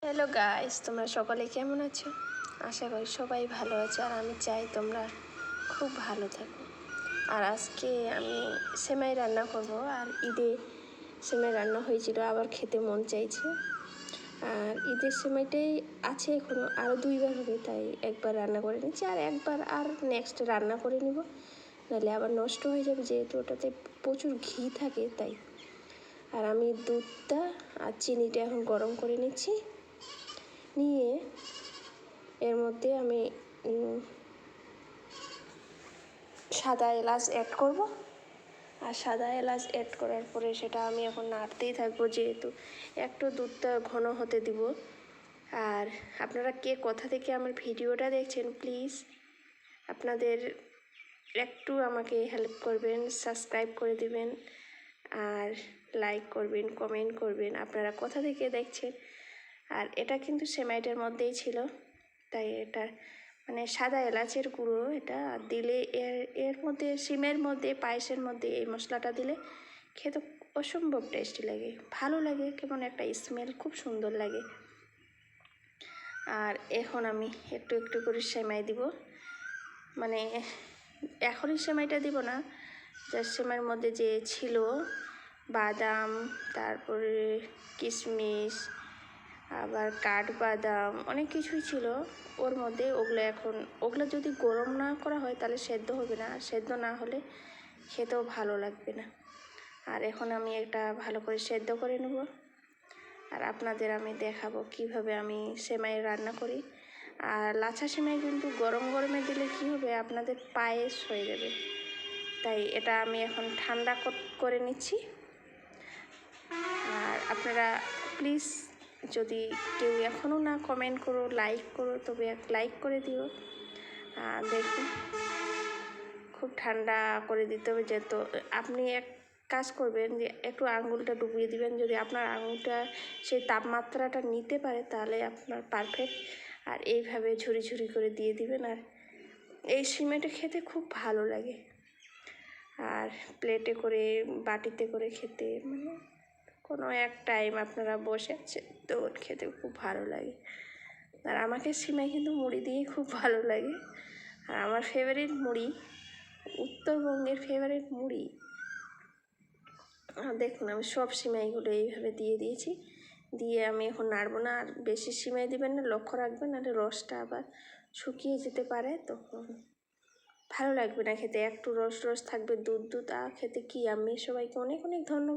Hello guys, তোমরা সকলে কেমন আছো? আশা করি সবাই ভালো আছো, আর আমি চাই তোমরা খুব ভালো থাকো। আর আজকে আমি সেমাই রান্না করব। আর ঈদে সেমাই রান্না হয়েছিল, আবার খেতে মন চাইছে। আর ঈদের সেমাইটাই আছে এখনও, আরও 2বার হবে, তাই একবার রান্না করে নিচ্ছি আর একবার আর নেক্সট রান্না করে নিব, নাহলে আবার নষ্ট হয়ে যাবে, যেহেতু ওটাতে প্রচুর ঘি থাকে তাই। আর আমি দুধটা আর চিনিটা এখন গরম করে নিচ্ছি, নিয়ে এর মধ্যে আমি সাদা এলাচ অ্যাড করব। আর সাদা এলাচ অ্যাড করার পরে সেটা আমি এখন নাড়তেই থাকবো, যেহেতু একটু দুধটা ঘন হতে দিব। আর আপনারা কে কোথা থেকে আমার ভিডিওটা দেখছেন, প্লিজ আপনাদের একটু আমাকে হেল্প করবেন, সাবস্ক্রাইব করে দিবেন আর লাইক করবেন, কমেন্ট করবেন আপনারা কোথা থেকে দেখছেন। আর এটা কিন্তু সেমাইটার মধ্যেই ছিল, তাই এটা মানে সাদা এলাচের গুঁড়ো এটা দিলে এর মধ্যে সিমের মধ্যে পায়েসের মধ্যে এই মশলাটা দিলে খেতে অসম্ভব টেস্টি লাগে, ভালো লাগে, কেমন একটা স্মেল খুব সুন্দর লাগে। আর এখন আমি একটু একটু করে সেমাই দিব, মানে এখনই সেমাইটা দিব না, যার সেমাইয়ের মধ্যে যে ছিল বাদাম, তারপরে কিশমিশ, আবার কাঠবাদাম, অনেক কিছুই ছিল ওর মধ্যে। ওগুলো যদি গরম না করা হয় তাহলে সেদ্ধ হবে না, আর সেদ্ধ না হলে খেতেও ভালো লাগবে না। আর এখন আমি এটা ভালো করে সেদ্ধ করে নেব, আর আপনাদের আমি দেখাবো কিভাবে আমি সেমাই রান্না করি। আর লাচ্ছা সেমাই কিন্তু গরম গরমে দিলে কী হবে, আপনাদের পায়েস হয়ে যাবে, তাই এটা আমি এখন ঠান্ডা করে নিচ্ছি। আর আপনারা প্লিজ যদি কেউ এখনও না কমেন্ট করো, লাইক করো, তবে এক লাইক করে দিও। দেখুন খুব ঠান্ডা করে দিতে হবে, যেহেতু আপনি এক কাজ করবেন যে একটু আঙুলটা ডুবিয়ে দিবেন, যদি আপনার আঙুলটা সেই তাপমাত্রাটা নিতে পারে তাহলে আপনার পারফেক্ট। আর এইভাবে ঝুরি ঝুরি করে দিয়ে দিবেন, আর এই সিমেইটা খেতে খুব ভালো লাগে। আর প্লেটে করে বাটিতে করে খেতে, মানে কোনো এক টাইম আপনারা বসে আছে তো খেতে খুব ভালো লাগে। আর আমাকে সিমাই কিন্তু মুড়ি দিয়েই খুব ভালো লাগে। আর আমার ফেভারিট মুড়ি, উত্তরবঙ্গের ফেভারিট মুড়ি। দেখুন আমি সব সিমাইগুলো এইভাবে দিয়ে দিয়েছি, দিয়ে আমি এখন নাড়বো না। আর বেশি সিমাই দিবেন না, লক্ষ্য রাখবেন, নাহলে রসটা আবার শুকিয়ে যেতে পারে, তখন ভালো লাগবে না খেতে। একটু রস রস থাকবে, দুধ দুধ, খেতে কি আমি। সবাইকে অনেক অনেক ধন্যবাদ।